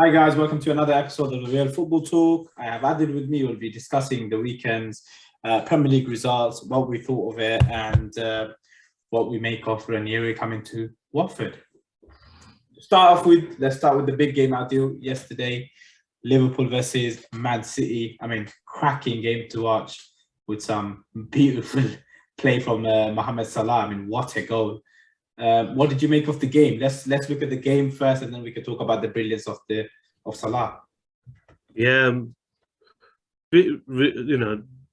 Hi guys, welcome to another episode of the Real Football Talk. I have added with me. We'll be discussing the weekend's Premier League results, what we thought of it, and what we make of Ranieri coming to Watford. Let's start with the big game out there yesterday. Liverpool versus Man City. Cracking game to watch with some beautiful play from Mohamed Salah. What a goal! What did you make of the game? Let's look at the game first, and then we can talk about the brilliance of Salah. Yeah,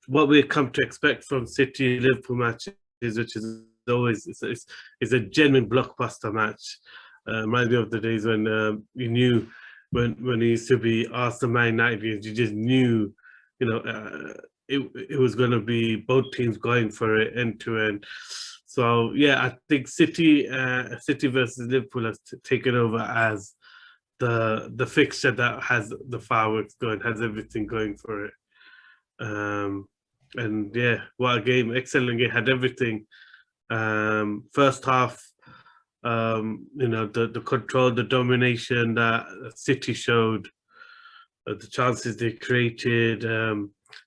what we come to expect from City Liverpool matches, which is always it's a genuine blockbuster match. Reminds me of the days when you knew when it used to be Arsenal Man United games, you just knew, it was going to be both teams going for it end to end. So yeah, I think City versus Liverpool has taken over as the fixture that has the fireworks going, has everything going for it. And yeah, what a game! Excellent game, had everything. First half, the control, the domination that City showed, the chances they created,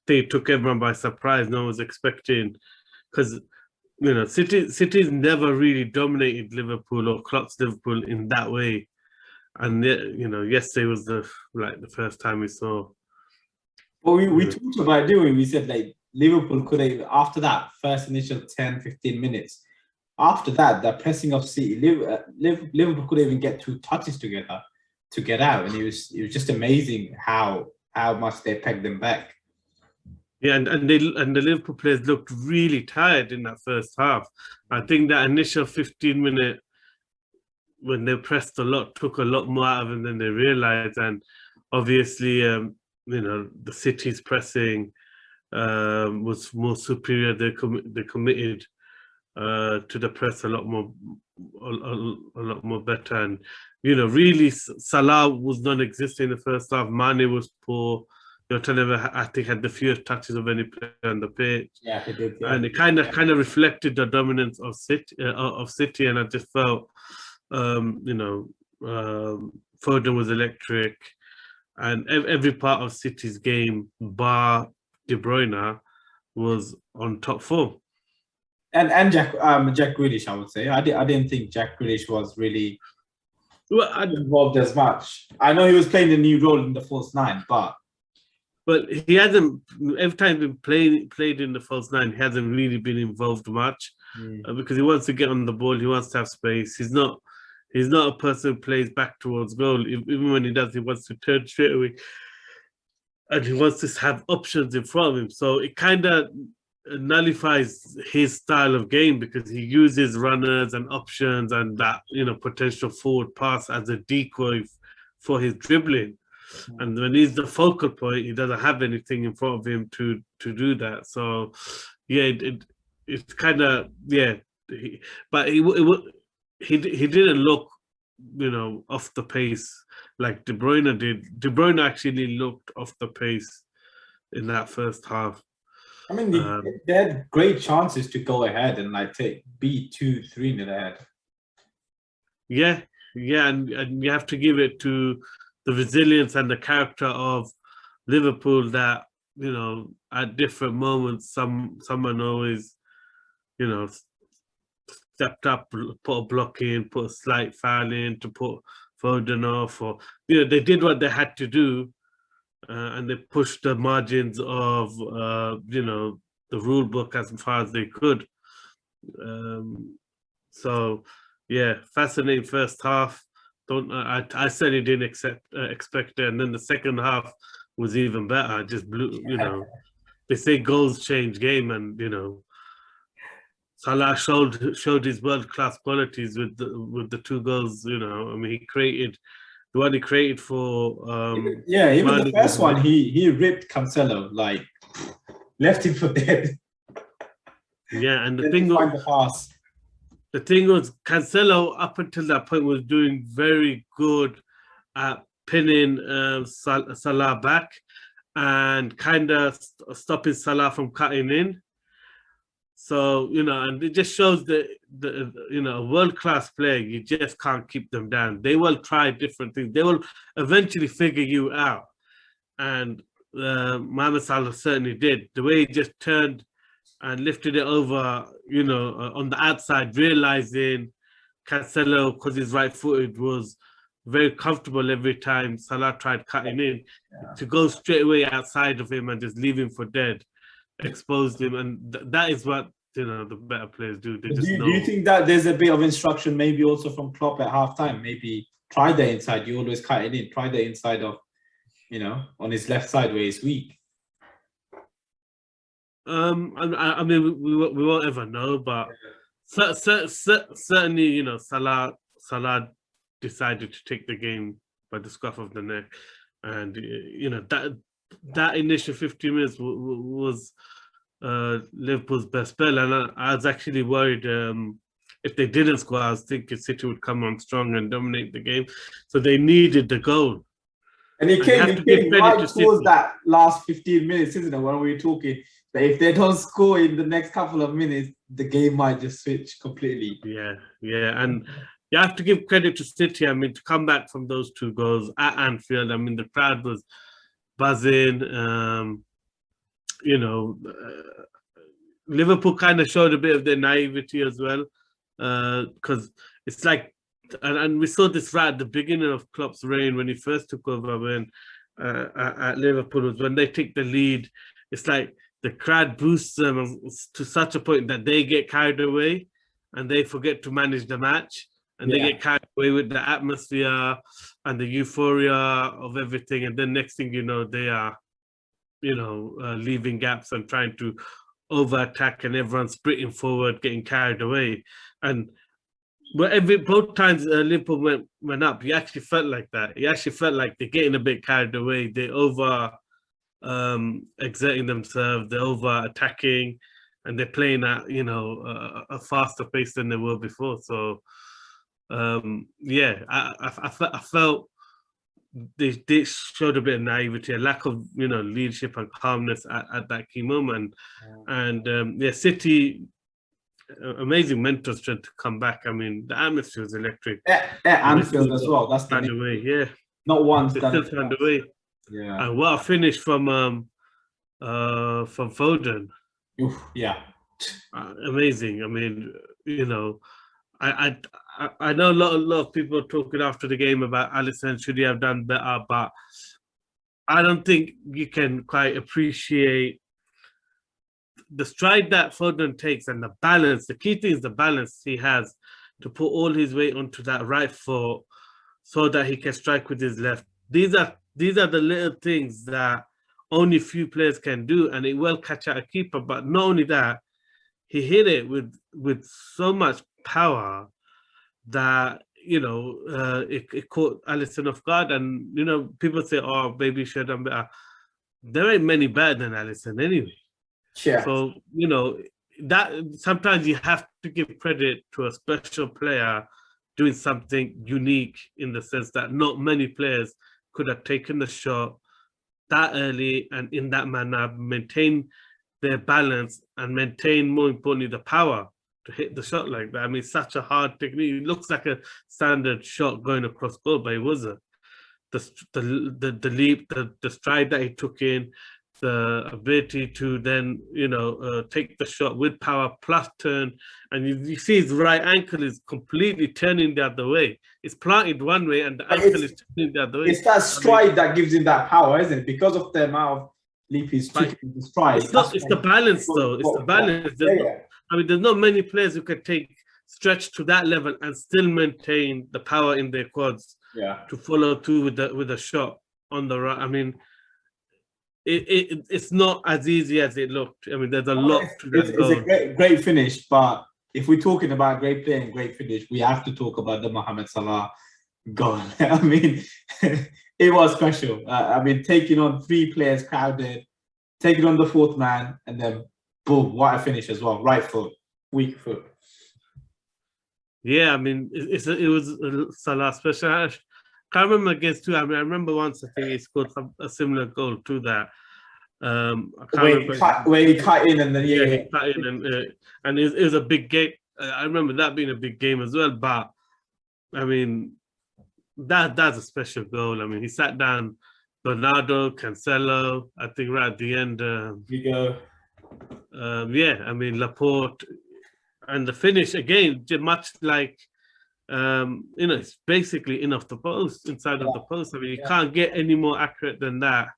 they took everyone by surprise. No one was expecting, because City's never really dominated Liverpool or clocked Liverpool in that way. And yesterday was the first time we saw. Well, we talked about it, didn't we? We said Liverpool could have, after that first initial 10, 15 minutes, after that, the pressing of City, Liverpool couldn't even get 2 touches together to get out, and it was just amazing how much they pegged them back. Yeah, and the Liverpool players looked really tired in that first half. I think that initial 15-minute, when they pressed a lot, took a lot more out of them than they realized. And obviously, the City's pressing was more superior. They committed to the press a lot more better. And really, Salah was non-existent in the first half. Mane was poor. I think, had the fewest touches of any player on the pitch. Yeah, he did. Yeah. And it kind of reflected the dominance of City, and I just felt, Foden was electric, and every part of City's game, bar De Bruyne, was on top form. And Jack Grealish, I would say. I didn't think Jack Grealish was really involved as much. I know he was playing the new role in the false nine, but he hasn't. Every time he played in the false nine, he hasn't really been involved much, because he wants to get on the ball. He wants to have space. He's not a person who plays back towards goal. Even when he does, he wants to turn straight away, and he wants to have options in front of him. So it kind of nullifies his style of game, because he uses runners and options and that potential forward pass as a decoy for his dribbling. And when he's the focal point, he doesn't have anything in front of him to do that. So yeah, it's kind of, yeah. But he didn't look off the pace like De Bruyne did. De Bruyne actually looked off the pace in that first half. They had great chances to go ahead and be 2-3 ahead. Yeah, and you have to give it to the resilience and the character of Liverpool, that at different moments, someone always stepped up, put a block in, put a slight foul in to put Foden off, or they did what they had to do, and they pushed the margins of the rule book as far as they could. So yeah, fascinating first half. I certainly didn't expect it, and then the second half was even better. I just blew. They say goals change game, and Salah showed his world-class qualities with the 2 goals. He created the one he created for. Even the first one, he ripped Cancelo, left him for dead. Yeah, and the thing was, Cancelo up until that point was doing very good at pinning Salah back and kind of stopping Salah from cutting in. So, and it just shows that a world-class player, you just can't keep them down. They will try different things. They will eventually figure you out. And Mohamed Salah certainly did. The way he just turned and lifted it over, on the outside, realizing Cancelo, because he's right-footed, was very comfortable every time Salah tried cutting in, to go straight away outside of him and just leave him for dead, exposed him. And that is what, the better players do. They Do just know. you think that there's a bit of instruction maybe also from Klopp at halftime? Maybe try the inside. You always cut it in. Try the inside of, on his left side where he's weak. I mean, we won't ever know, but certainly, Salah decided to take the game by the scruff of the neck, and that initial 50 minutes was Liverpool's best spell, and I was actually worried if they didn't score. I was thinking City would come on strong and dominate the game, so they needed the goal. And it came right towards that last 15 minutes, isn't it? When we were talking that if they don't score in the next couple of minutes, the game might just switch completely. Yeah, and you have to give credit to City. I mean, to come back from those 2 goals at Anfield, I mean, the crowd was buzzing. Liverpool kind of showed a bit of their naivety as well, because it's like, and we saw this right at the beginning of Klopp's reign when he first took over at Liverpool, was when they take the lead, it's like the crowd boosts them to such a point that they get carried away and they forget to manage the match, and they get carried away with the atmosphere and the euphoria of everything, and then next thing you know, they are leaving gaps and trying to over attack, and everyone's sprinting forward, getting carried away. And both times Liverpool went up, you actually felt like that. You actually felt like they're getting a bit carried away. They over exerting themselves, they're over attacking, and they're playing at a faster pace than they were before. So I felt they showed a bit of naivety, a lack of leadership and calmness at that key moment. And City, amazing mental strength to come back. I mean, the atmosphere was electric. Anfield as well. That's the way. Yeah, not once. They still found a way. Yeah. And what a finish from Foden. Oof, yeah. Amazing. I mean, I know a lot of people talking after the game about Alisson, should he have done better, but I don't think you can quite appreciate the stride that Foden takes and the balance. The key thing is the balance he has to put all his weight onto that right foot so that he can strike with his left. These are the little things that only few players can do, and it will catch out a keeper. But not only that, he hit it with so much power that it caught Alisson off guard. And people say, "Oh, maybe he should have done better." There ain't many better than Alisson anyway. Yeah. So that sometimes you have to give credit to a special player doing something unique, in the sense that not many players could have taken the shot that early and in that manner, maintain their balance and maintain, more importantly, the power to hit the shot like that. I mean, such a hard technique. It looks like a standard shot going across goal, but it wasn't. The leap, the stride that he took in, the ability to then take the shot with power plus turn, and you see his right ankle is completely turning the other way. It's planted one way and the ankle is turning the other way. It's that stride that gives him that power, isn't it? Because of the amount of leap he's taking the stride. It's the balance though. It's the balance. I mean, there's not many players who can stretch to that level and still maintain the power in their quads to follow through with a shot on the right. I mean, it's not as easy as it looked. I mean, there's a lot to that goal. It's a great finish, but if we're talking about great play and great finish, we have to talk about the Mohamed Salah goal. I mean, it was special. I mean, taking on 3 players crowded, taking on the 4th man, and then boom, what a finish as well. Right foot, weak foot. Yeah, I mean, it was Salah special. I can't remember against 2. I mean, I remember once I think he scored a similar goal to that. I can't remember where he cut in and then he cut in and it was a big game. I remember that being a big game as well. But I mean, that's a special goal. I mean, he sat down Bernardo, Cancelo. I think right at the end. You go. Yeah, I mean Laporte, and the finish again, much like it's basically in off the post, inside of the post. I mean, you can't get any more accurate than that.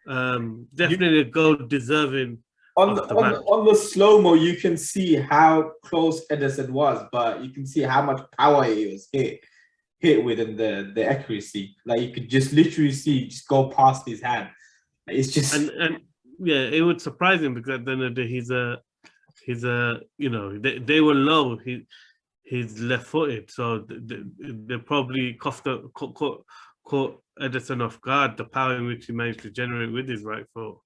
Definitely a goal deserving. On the slow-mo, you can see how close Ederson was, but you can see how much power he was hit with, and the accuracy. Like you could just literally see just go past his hand. It's just and yeah, it would surprise him because at the end of the day, he's a they were low. He's left-footed, so they probably caught Ederson off guard. The power in which he managed to generate with his right foot.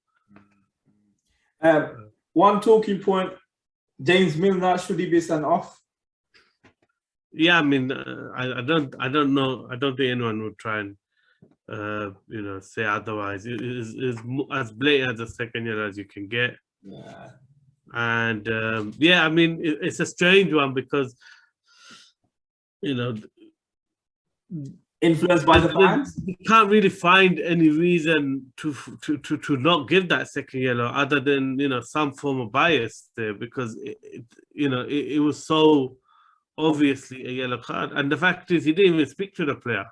One talking point: James Milner, should he be sent off? Yeah, I mean, I don't know. I don't think anyone would try and say otherwise. It is as blatant as a second year as you can get. Yeah. And I mean, it's a strange one because influenced by the fans. You can't really find any reason to not give that second yellow other than some form of bias there, because it was so obviously a yellow card, and the fact is he didn't even speak to the player.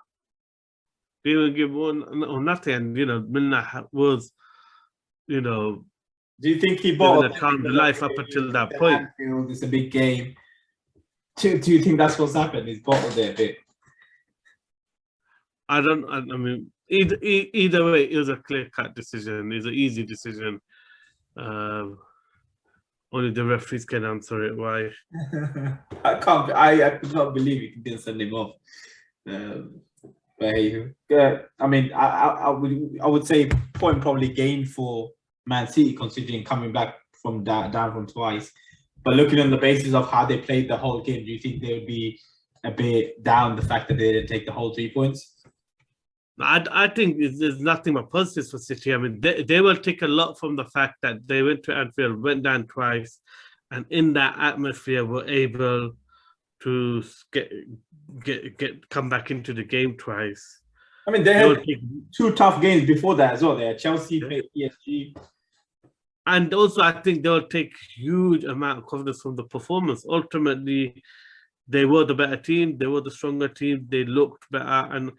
They didn't give one or nothing, and Milner was do you think he bought the life up until that point? Anfield, it's a big game. Do you think that's what's happened? He's bottled it a bit. I mean, either way, it was a clear-cut decision. It's an easy decision. Only the referees can answer it. Why? I could not believe he didn't send him off. But hey, I mean, I would say point probably gained for Man City, considering coming back from down from twice. But looking on the basis of how they played the whole game, do you think they would be a bit down the fact that they didn't take the whole 3 points? I think there's nothing but positives for City. I mean, they will take a lot from the fact that they went to Anfield, went down twice, and in that atmosphere were able to come back into the game twice. I mean, they had 2 tough games before that as well. They had Chelsea, PSG. And also, I think they'll take huge amount of confidence from the performance. Ultimately, they were the better team. They were the stronger team. They looked better. And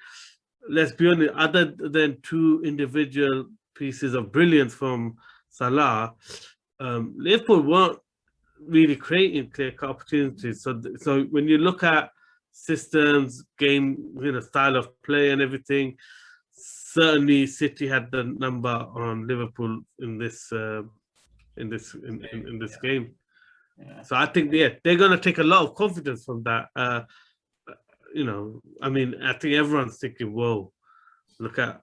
let's be honest, other than 2 individual pieces of brilliance from Salah, Liverpool weren't really creating clear opportunities. So when you look at systems, game, style of play and everything, certainly City had the number on Liverpool in this game. Yeah. So I think they're going to take a lot of confidence from that. I mean, I think everyone's thinking, "Whoa, look at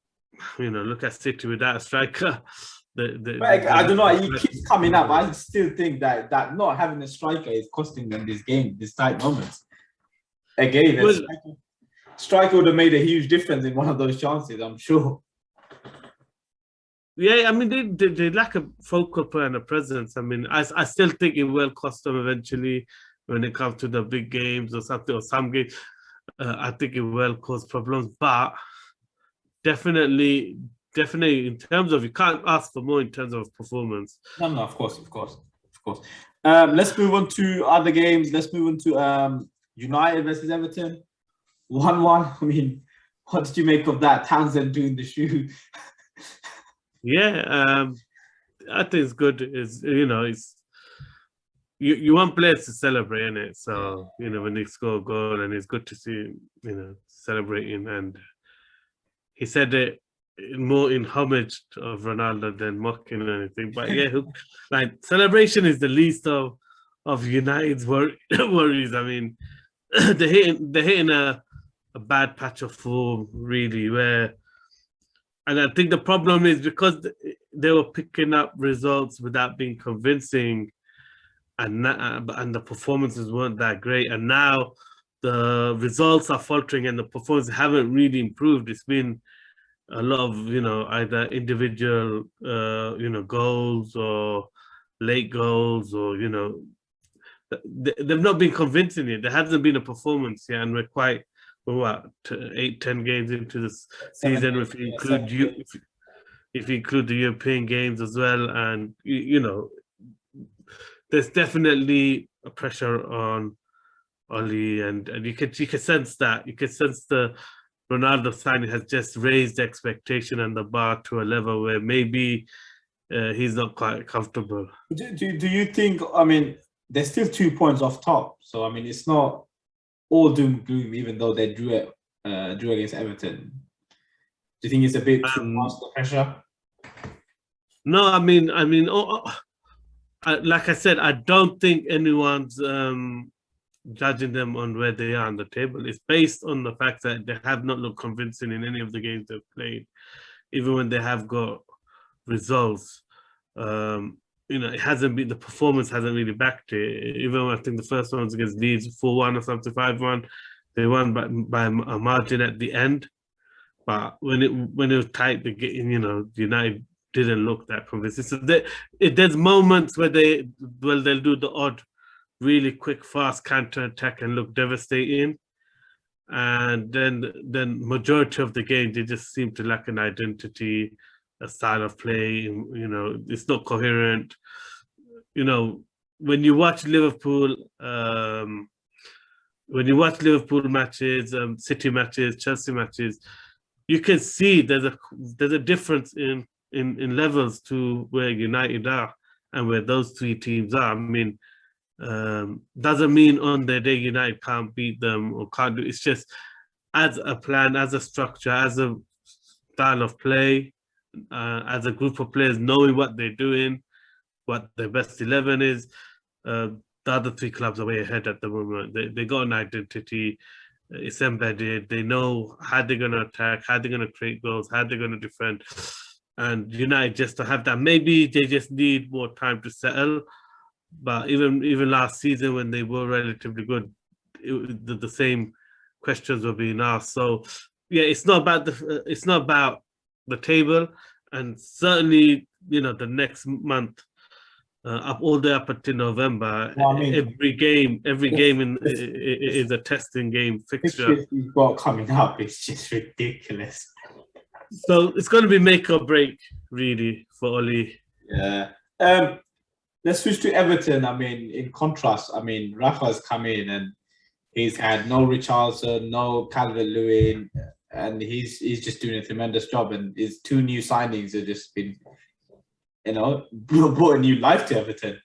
City without a striker." I don't know. He keeps coming up. I still think that not having a striker is costing them this game, this tight moments. Again, striker would have made a huge difference in one of those chances, I'm sure. Yeah, I mean, they lack a focal point and a presence. I mean, I still think it will cost them eventually when it comes to the big games or something, or some games. I think it will cause problems, but definitely in terms of, you can't ask for more in terms of performance. No, of course. Let's move on to other games. Let's move on to United versus Everton. 1-1. I mean, what did you make of that? Townsend doing the shoe. Yeah, I think it's good. It's you want players to celebrate, innit? So when they score a goal, and it's good to see celebrating. And he said it more in homage of Ronaldo than mocking or anything. But yeah, like celebration is the least of United's worries. I mean, they're hitting a bad patch of form, really, and I think the problem is because they were picking up results without being convincing, and the performances weren't that great. And now the results are faltering and the performances haven't really improved. It's been a lot of either individual goals or late goals, or they've not been convincing yet. There hasn't been a performance yet, and we're what 8-10 games into this season, if you include if you include the European games as well, and there's definitely a pressure on Oli, and you could sense that. You could sense the Ronaldo signing has just raised the expectation and the bar to a level where maybe he's not quite comfortable. Do you think? I mean, there's still 2 points off top, so I mean, it's not all doom gloom. Even though they drew against Everton, do you think it's a bit too much the pressure? No, I mean, like I said, I don't think anyone's judging them on where they are on the table. It's based on the fact that they have not looked convincing in any of the games they've played, even when they have got results. It hasn't been, the performance hasn't really backed it. Even I think the first one was against Leeds, 4-1 or something, 5-1. They won by a margin at the end. But when it was tight, United didn't look that convincing. So there's moments where they'll do the odd, really quick, fast counter attack and look devastating, and then majority of the game they just seem to lack an identity, a style of play. It's not coherent. When you watch Liverpool, matches, City matches, Chelsea matches, you can see there's a difference in levels to where United are and where those three teams are. I mean, doesn't mean on their day United can't beat them or can't do. It's just as a plan, as a structure, as a style of play, as a group of players knowing what they're doing, what their best 11 is. The other three clubs are way ahead at the moment. They got an identity. It's embedded. They know how they're going to attack, how they're going to create goals, how they're going to defend. And United just to have that. Maybe they just need more time to settle. But even last season when they were relatively good, the same questions were being asked. So yeah, it's not about the table, and certainly the next month, all the way up until November, every game is a testing game fixture. You've got coming up, it's just ridiculous. So it's going to be make or break, really, for Oli. Yeah. Let's switch to Everton. I mean, in contrast, Rafa's come in and he's had no Richarlison, no Calvert-Lewin, and he's just doing a tremendous job. And his two new signings have just been, brought a new life to Everton.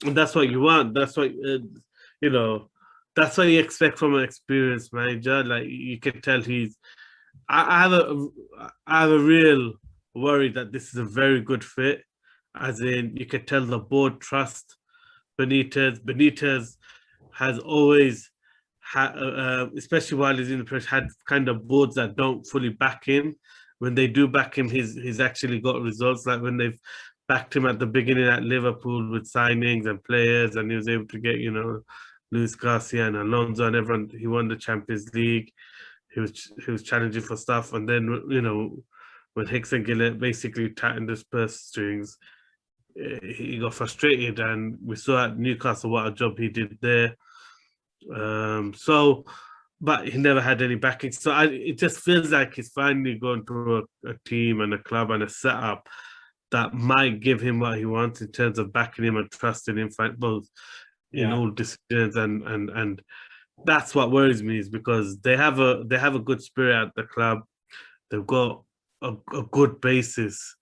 And that's what you want. That's what that's what you expect from an experienced manager. Like, you can tell he's. I have a real worry that this is a very good fit. As in, you can tell the board trust Benitez. Benitez has always had, especially while he's in the press, had kind of boards that don't fully back him. When they do back him, he's actually got results. Like when they've backed him at the beginning at Liverpool with signings and players, and he was able to get, Luis Garcia and Alonso and everyone. He won the Champions League. He was challenging for stuff, and then when Hicks and Gillett basically tightened his purse strings, he got frustrated, and we saw at Newcastle what a job he did there. But he never had any backing. So it just feels like he's finally gone to a team and a club and a setup that might give him what he wants in terms of backing him and trusting him, both in all decisions, and that's what worries me, is because they have a good spirit at the club. They've got a good basis.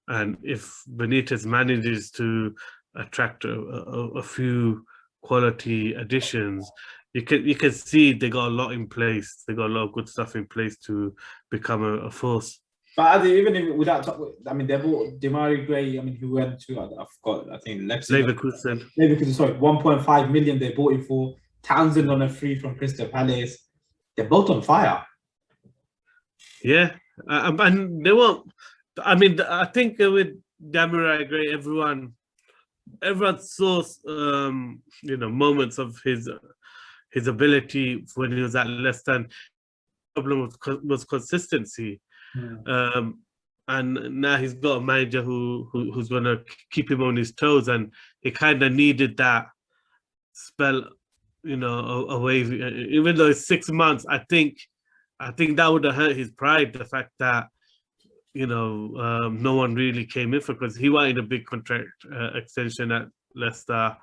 And if Benitez manages to attract a few quality additions, you can see they got a lot in place. They got a lot of good stuff in place to become a force. But even without, they bought Demarai Gray. Who went to? I forgot. I think Leverkusen. Sorry, 1.5 million they bought him for. Townsend on a free from Crystal Palace. They're both on fire. Yeah, and they won't. I think with Demarai Gray, everyone saw moments of his ability when he was at Leicester. The problem was consistency. And now he's got a manager who's going to keep him on his toes, and he kind of needed that spell, away. Even though it's 6 months, I think that would have hurt his pride. The fact that no one really came in for, because he wanted a big contract extension at Leicester.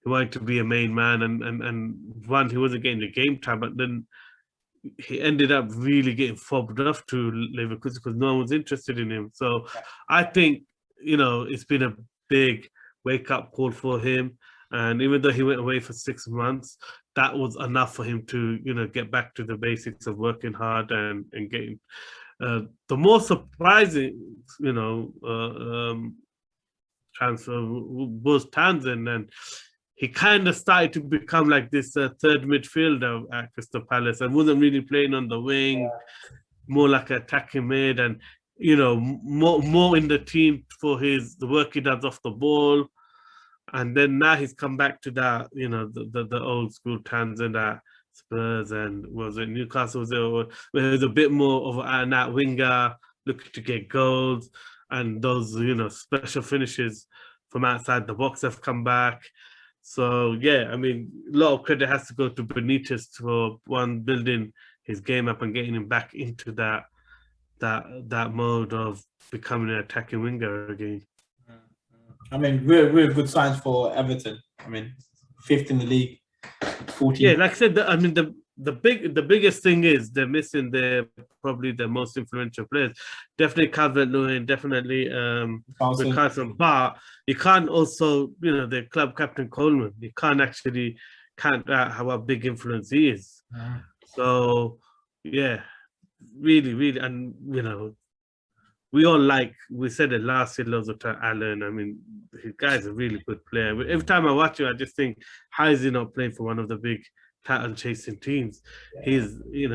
He wanted to be a main man, and one, he wasn't getting the game time, but then he ended up really getting fobbed off to Liverpool because no one was interested in him. So I think, it's been a big wake-up call for him. And even though he went away for 6 months, that was enough for him to, get back to the basics of working hard and getting the more surprising, transfer was Townsend, and he kind of started to become like this third midfielder at Crystal Palace, and wasn't really playing on the wing, more like an attacking mid, and more in the team for the work he does off the ball. And then now he's come back to that, the old school Townsend at Spurs, and was it Newcastle? Where there's a bit more of an out winger, looking to get goals, and those special finishes from outside the box have come back. So yeah, I mean, a lot of credit has to go to Benitez for building his game up and getting him back into that mode of becoming an attacking winger again. I mean, real good signs for Everton. I mean, 5th in the league, 14. Yeah, like I said, the biggest thing is they're missing probably the most influential players. Definitely Calvert-Lewin, definitely Carson, but you can't also, the club captain Coleman, you can't actually count out how big influence he is. So yeah, really, and we said it last year loads of time, Alan. I mean, the guy's a really good player. Every time I watch him, I just think, how is he not playing for one of the big title chasing teams? Yeah.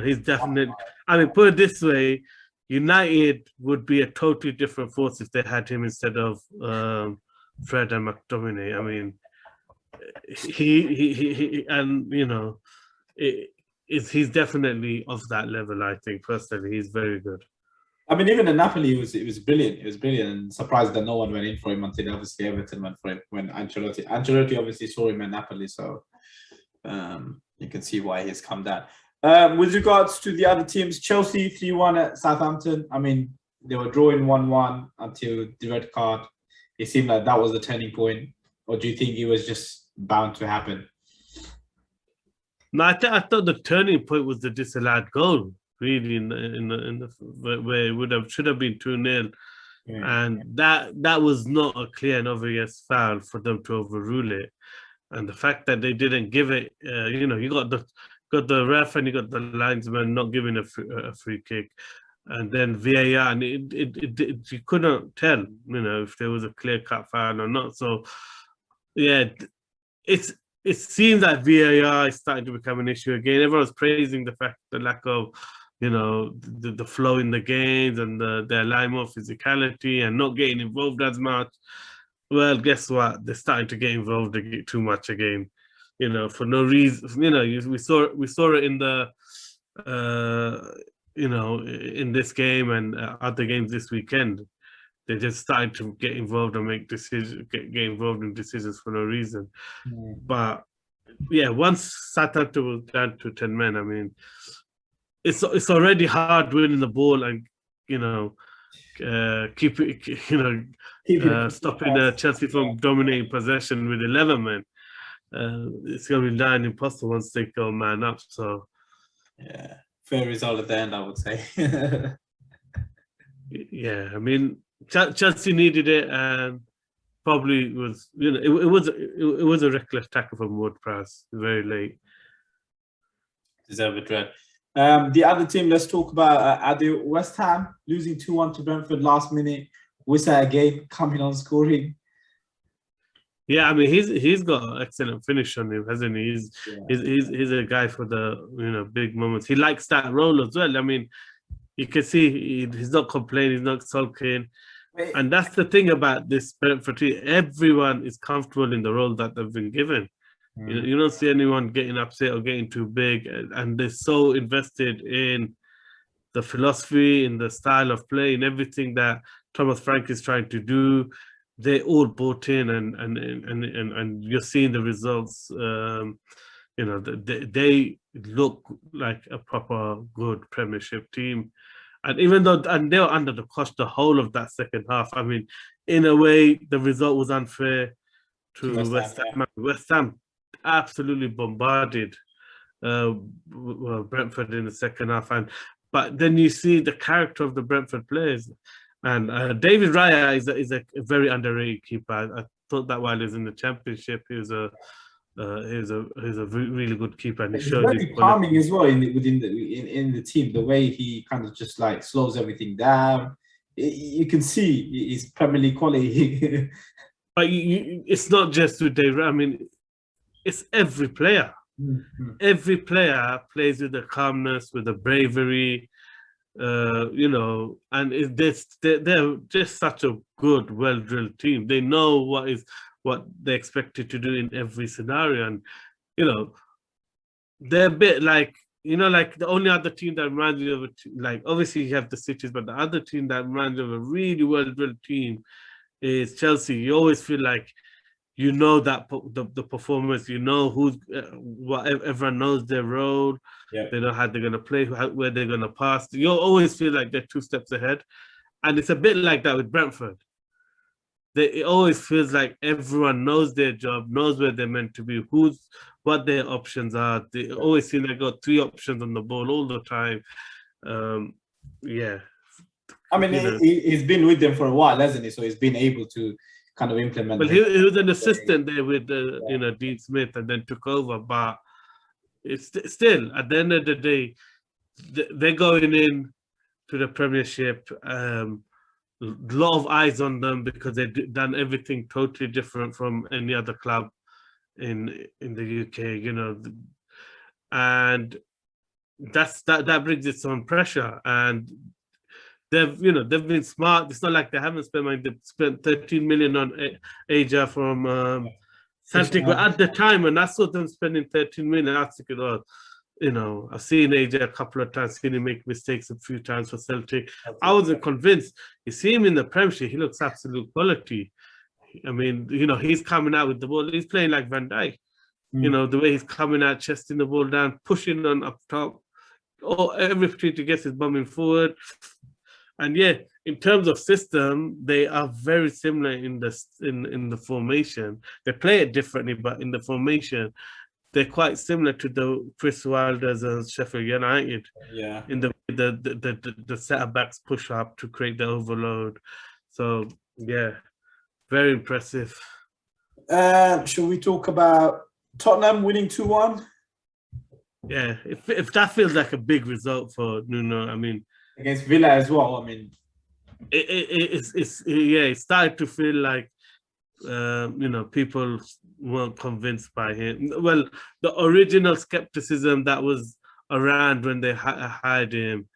He's definitely, I mean, put it this way, United would be a totally different force if they had him instead of Fred and McTominay. I mean, he and he's definitely of that level. I think personally, he's very good. I mean, even in Napoli, it was brilliant. It was brilliant, and surprised that no one went in for him until obviously Everton went for him when Ancelotti obviously saw him at Napoli. So you can see why he's come down. With regards to the other teams, Chelsea 3-1 at Southampton. I mean, they were drawing 1-1 until the red card. It seemed like that was the turning point. Or do you think it was just bound to happen? No, I thought the turning point was the disallowed goal. Really, in the where it should have been 2-0, and that was not a clear and obvious foul for them to overrule it. And the fact that they didn't give it, you got the ref and you got the linesman not giving a free kick, and then VAR, and it you couldn't tell, if there was a clear cut foul or not. So yeah, it seems that VAR is starting to become an issue again. Everyone's praising the lack of the flow in the games and their line of physicality and not getting involved as much. Well, guess what? They're starting to get involved too much again, for no reason. We saw it in the, in this game and other games this weekend. They just started to get involved and make decisions, get involved in decisions for no reason. But yeah, once Southampton was down to 10 men, I mean, it's already hard winning the ball and stopping Chelsea from dominating possession with 11 men. It's going to be nigh impossible once they go man up. So yeah, fair result at the end, I would say. Yeah, I mean, Chelsea needed it, and probably was it was a reckless tackle from Ward-Prowse very late. Deserve a dread. The other team, let's talk about Adil. West Ham losing 2-1 to Brentford last minute. Wissa again coming on scoring. Yeah, I mean he's got an excellent finish on him, hasn't he? He's a guy for the big moments. He likes that role as well. I mean, you can see he's not complaining, he's not sulking. And that's the thing about this Brentford team. Everyone is comfortable in the role that they've been given. You don't see anyone getting upset or getting too big, and they're so invested in the philosophy, in the style of play, in everything that Thomas Frank is trying to do. They all bought in, and you're seeing the results. You know, they look like a proper good Premiership team. And even though they were under the cosh the whole of that second half, I mean, in a way, the result was unfair to West Ham. Yeah. West Ham absolutely bombarded Brentford in the second half, but then you see the character of the Brentford players, and David Raya is a very underrated keeper. I thought that while he was in the Championship, he was a really good keeper, and he's very calming as well within the team. The way he kind of just like slows everything down, you can see his Premier League quality. But it's not just with David. I mean, it's every player. Mm-hmm. Every player plays with the calmness, with the bravery, you know, and they're just such a good, well-drilled team. They know what they're expected to do in every scenario, and you know, they're a bit like, you know, like the only other team that reminds me of like, obviously you have the Cities, but the other team that reminds me of a really well-drilled team is Chelsea. You always feel like, you know, that the performance, you know everyone knows their role. Yeah. They know how they're going to play, where they're going to pass. You always feel like they're 2 steps ahead. And it's a bit like that with Brentford. It always feels like everyone knows their job, knows where they're meant to be, what their options are. They always seem they got 3 options on the ball all the time. Yeah. I mean, he's been with them for a while, hasn't he? So he's been able to kind of implement. Well, he was an assistant there with you know, Dean Smith, and then took over. But it's still, at the end of the day, they're going in to the Premiership. A lot of eyes on them because they've done everything totally different from any other club in the UK. You know, and that brings its own pressure. And they've been smart. It's not like they haven't spent money. They've spent 13 million on Aja from Celtic. But at the time when I saw them spending 13 million, I was thinking, oh, you know, I've seen Aja a couple of times, seen him make mistakes a few times for Celtic. I wasn't convinced. You see him in the Premiership, he looks absolute quality. I mean, you know, he's coming out with the ball. He's playing like Van Dijk. You know, the way he's coming out, chesting the ball down, pushing on up top. Every opportunity gets his bumming forward. And yeah, in terms of system, they are very similar in the formation. They play it differently, but in the formation, they're quite similar to the Chris Wilder's and Sheffield United. Yeah. In the centre backs push up to create the overload. So yeah, very impressive. Shall we talk about Tottenham winning 2-1? Yeah, if that feels like a big result for Nuno, I mean. Against Villa as well. I mean, it started to feel like you know, people weren't convinced by him. Well, the original skepticism that was around when they hired him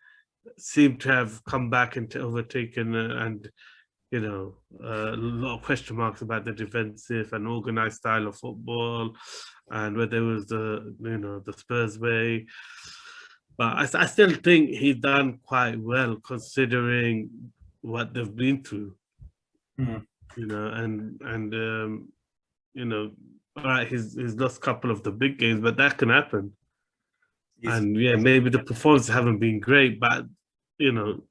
seemed to have come back and overtaken, and you know, a lot of question marks about the defensive and organized style of football, and whether it was the Spurs way. But I still think he's done quite well considering what they've been through. You know, and you know, all right, he's lost a couple of the big games, but that can happen. And yeah, maybe the performances haven't been great, but you know,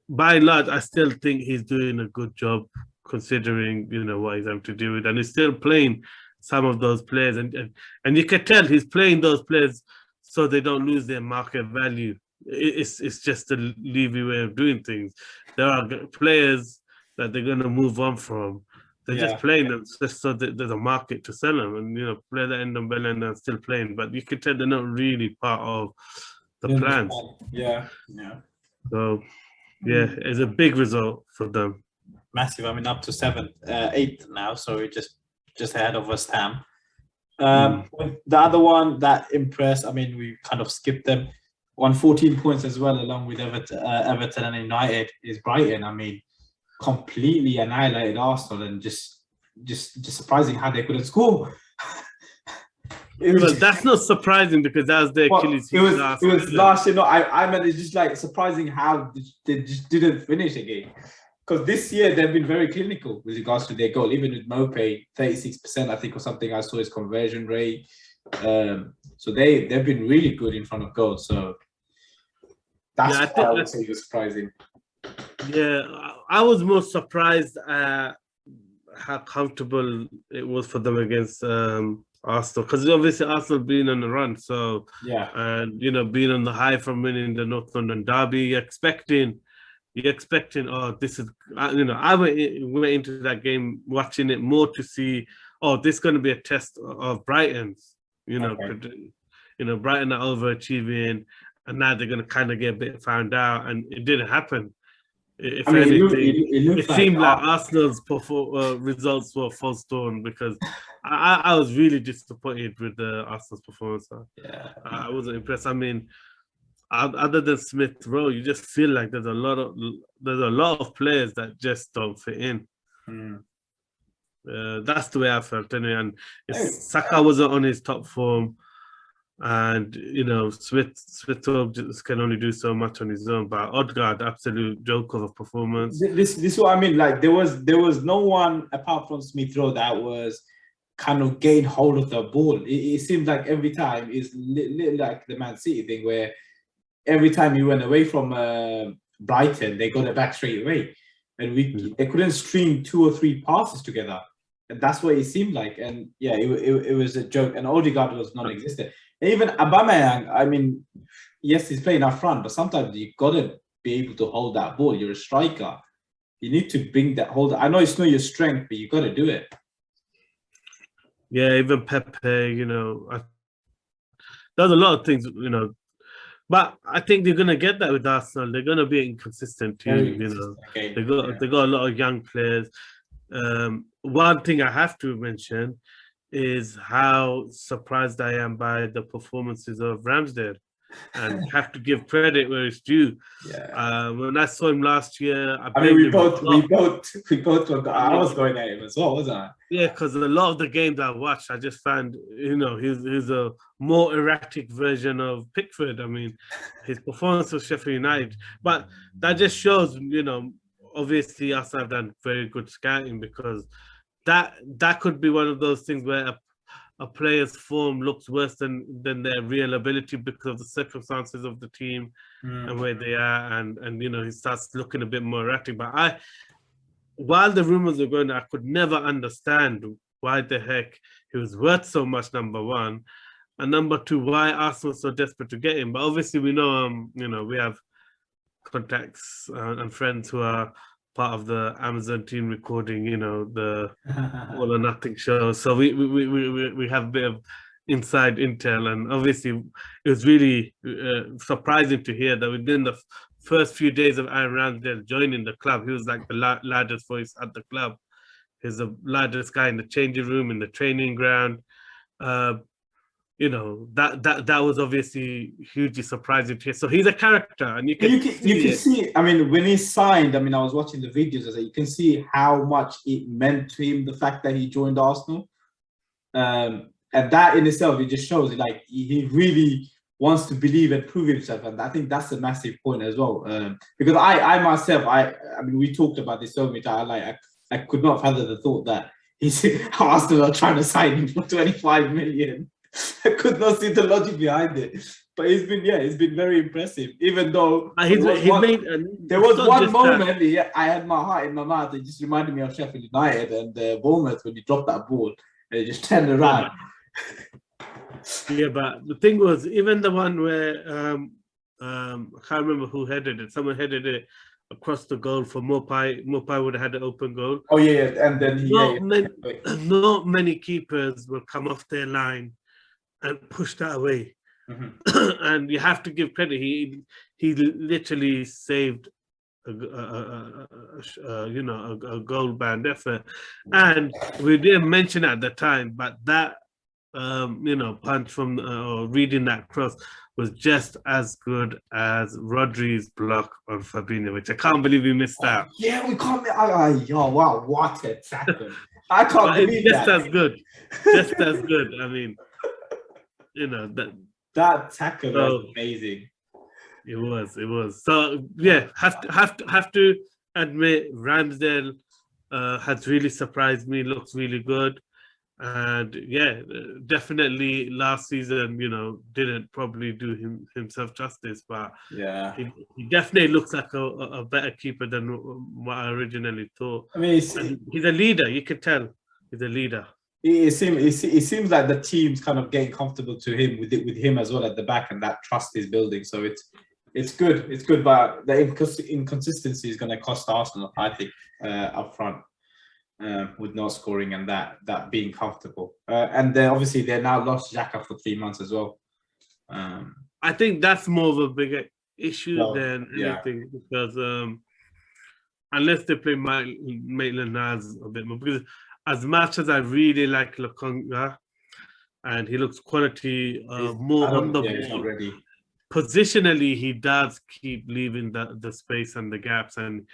by and large, I still think he's doing a good job considering, you know, what he's having to do with, and he's still playing some of those players, and you can tell he's playing those players so they don't lose their market value. It's just a Levy way of doing things. There are players that they're going to move on from. They're just playing them just so that there's a market to sell them, and you know, play the end of Bell and still playing. But you can tell they're not really part of the plans. Yeah. So yeah, it's a big result for them. Massive. I mean, up to 8th now, so we're just ahead of West Ham. The other one that impressed, I mean, we kind of skipped them, won 14 points as well, along with Everton and United, is Brighton. I mean, completely annihilated Arsenal, and just surprising how they couldn't score. It was Well, just, that's not surprising because that was the well, Achilles it heel was last it was season. last year. No, I meant it's just like surprising how they just didn't finish a game. Because this year they've been very clinical with regards to their goal. Even with Mope, 36%, I think, or something. I saw his conversion rate. So they've been really good in front of goal. So that's what I would say was surprising. Yeah, I was more surprised at how comfortable it was for them against Arsenal, because obviously Arsenal being on the run, so Yeah, and being on the high from winning the North London derby, you're expecting oh, this is I went into that game watching it more to see, oh, this is going to be a test of Brighton's, okay. Brighton are overachieving, and now they're going to kind of get a bit found out, and it didn't happen. If I mean, anything, it looks it like seemed like Arsenal's results were false dawn, because I was really disappointed with the Arsenal's performance. yeah. I wasn't impressed. I mean, other than Smith Rowe, you just feel like there's a lot of players that just don't fit in. Hmm. That's the way I felt anyway. And Hey, Saka wasn't on his top form, and Smith Rowe just can only do so much on his own. But Odegaard, absolute joke of a performance. this is what I mean. Like there was no one apart from Smith Rowe that was kind of gained hold of the ball. It seemed like every time is like the Man City thing, where every time you went away from Brighton, they got it back straight away, and they couldn't string 2 or 3 passes together, and that's what it seemed like. And yeah, it was a joke. And Odegaard was non-existent. And even Aubameyang, I mean, yes, he's playing up front, but sometimes you gotta be able to hold that ball. You're a striker. You need to bring that hold. I know it's not your strength, but you got to do it. Yeah, even Pepe, there's a lot of things, but I think they're gonna get that with Arsenal. They're gonna be an inconsistent team, Okay. They got a lot of young players. One thing I have to mention is how surprised I am by the performances of Ramsdale, and have to give credit where it's due. Yeah. When I saw him last year, I mean, we both were, I was going at him as well, wasn't I? Yeah, because a lot of the games I watched, I just found, he's a more erratic version of Pickford. I mean, his performance with Sheffield United, but that just shows, obviously us have done very good scouting, because that could be one of those things where a player's form looks worse than their real ability because of the circumstances of the team and where they are, and he starts looking a bit more erratic. But while the rumors were going, I could never understand why the heck he was worth so much, number one, and number two, why Arsenal was so desperate to get him. But obviously we know, we have contacts and friends who are part of the Amazon team recording, the All or Nothing show. So we have a bit of inside intel, and obviously it was really surprising to hear that within the first few days of Aaron Ramsdale joining the club, he was like the loudest voice at the club. He's the loudest guy in the changing room, in the training ground. That was obviously hugely surprising to hear. So he's a character, and you can see. I mean, when he signed, I mean, I was watching the videos. You can see how much it meant to him, the fact that he joined Arsenal, and that in itself, it just shows like he really wants to believe and prove himself, and I think that's a massive point as well. Because I myself, I mean, we talked about this so much. I could not fathom the thought that Arsenal are trying to sign him for 25 million. I could not see the logic behind it, but it's been very impressive. Even though there was one moment, I had my heart in my mouth. It just reminded me of Sheffield United and Bournemouth when he dropped that ball and it just turned around. Yeah, but the thing was, even the one where I can't remember who headed it. Someone headed it across the goal for Mopai. Mopai would have had an open goal. Oh yeah, and then not many keepers will come off their line and push that away. Mm-hmm. And you have to give credit. He literally saved a goal-bound effort, and we didn't mention at the time, but that punch from or reading that cross was just as good as Rodri's block on Fabinho, which I can't believe we missed out. Yeah, we can't. Wow, what a tackle! I can't believe just that. as good. I mean, you know that tackle was amazing. It was. So yeah, have to admit Ramsdale has really surprised me. Looks really good, and yeah, definitely last season, didn't probably do himself justice, but yeah, he definitely looks like a better keeper than what I originally thought. I mean, he's a leader. You can tell he's a leader. It seems like the team's kind of getting comfortable to him with him as well at the back, and that trust is building. So it's good. It's good, but the inconsistency is going to cost Arsenal, I think, up front, with not scoring and that being comfortable. And then obviously they now lost Xhaka for 3 months as well. I think that's more of a bigger issue than anything, because unless they play Maitland-Niles a bit more, because as much as I really like Lokonga, and he looks quality more on the ball, positionally he does keep leaving the space and the gaps, and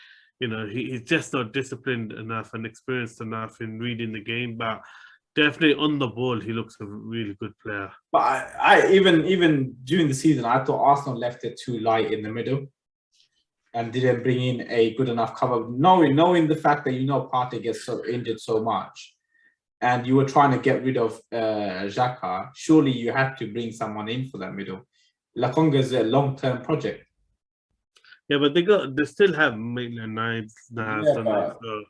he's just not disciplined enough and experienced enough in reading the game. But definitely on the ball, he looks a really good player. But I even during the season, I thought Arsenal left it too light in the middle and didn't bring in a good enough cover, knowing the fact that Partey gets so injured so much, and you were trying to get rid of Xhaka. Surely you had to bring someone in for that middle. Lokonga's a long-term project. Yeah, but they still have Maitland-Niles now. Yeah, so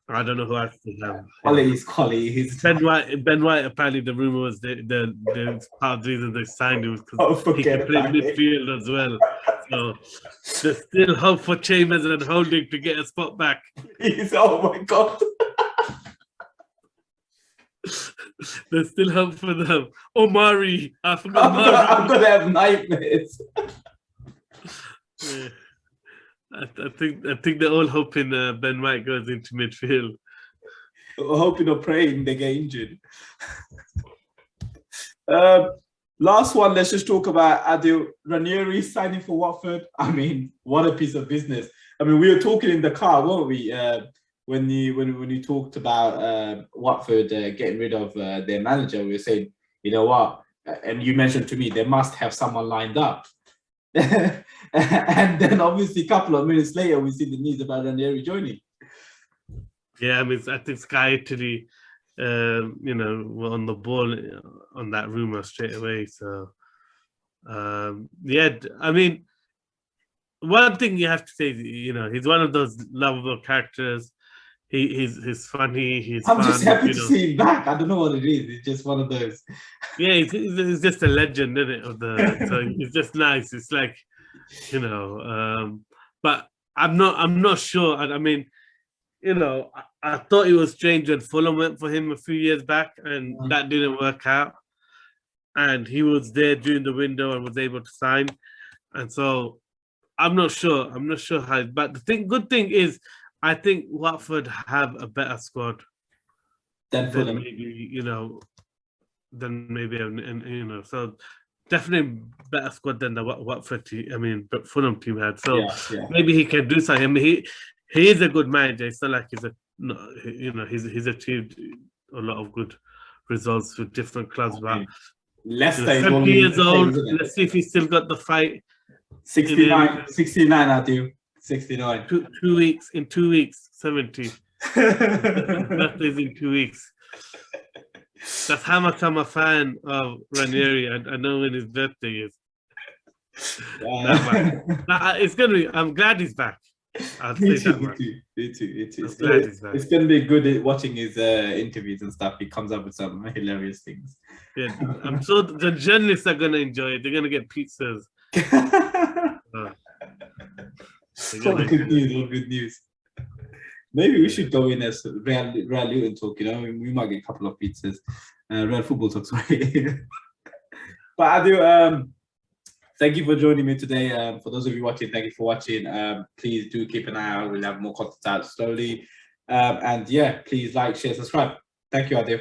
I don't know who else they have. Quality. Ben White. Apparently, the rumor was the part of the reason they signed him was because he can play midfield as well. So there's still hope for Chambers and Holding to get a spot back. Oh my God. There's still hope for them. Omari, I forgot Omari. I'm gonna have nightmares. Yeah. I think they're all hoping Ben White goes into midfield. Hoping or praying they get injured. Last one, let's just talk about Claudio Ranieri signing for Watford. I mean, what a piece of business. I mean, we were talking in the car, weren't we? When you talked about Watford getting rid of their manager, we were saying, you know what? And you mentioned to me, they must have someone lined up. And then obviously a couple of minutes later, we see the news about Ranieri joining. Yeah, I mean, I think Sky Italy, were on the ball on that rumor straight away. So, yeah, I mean, one thing you have to say, he's one of those lovable characters. He's funny. I'm just happy to see him back. I don't know what it is. It's just one of those. Yeah, he's just a legend, isn't it? So it's just nice. It's like, but I'm not sure. I mean, I thought it was strange when Fulham went for him a few years back, and that didn't work out. And he was there during the window and was able to sign. And so I'm not sure. I'm not sure how. But the good thing is, I think Watford have a better squad than Fulham. And so definitely better squad than the Watford team. I mean, but Fulham team had. So maybe he can do something. I mean, he is a good manager. It's not like he's achieved a lot of good results with different clubs. But Leicester 70 years old. Let's see if he's still got the fight. 69, I do. 69. 2 weeks. In 2 weeks, 70. Birthday's in 2 weeks. That's how much I'm a fan of Ranieri. I know when his birthday is. It's gonna be. I'm glad he's back. I'll say that much. Me too. It's gonna be good watching his interviews and stuff. He comes up with some hilarious things. Yeah, I'm sure the journalists are gonna enjoy it. They're gonna get pizzas. All good news. Maybe we should go in as Real Luton talk. We might get a couple of pizzas. Real football talk, sorry. But I do. Thank you for joining me today. For those of you watching, thank you for watching. Please do keep an eye out. We'll have more content out slowly. And yeah, please like, share, subscribe. Thank you, Adil.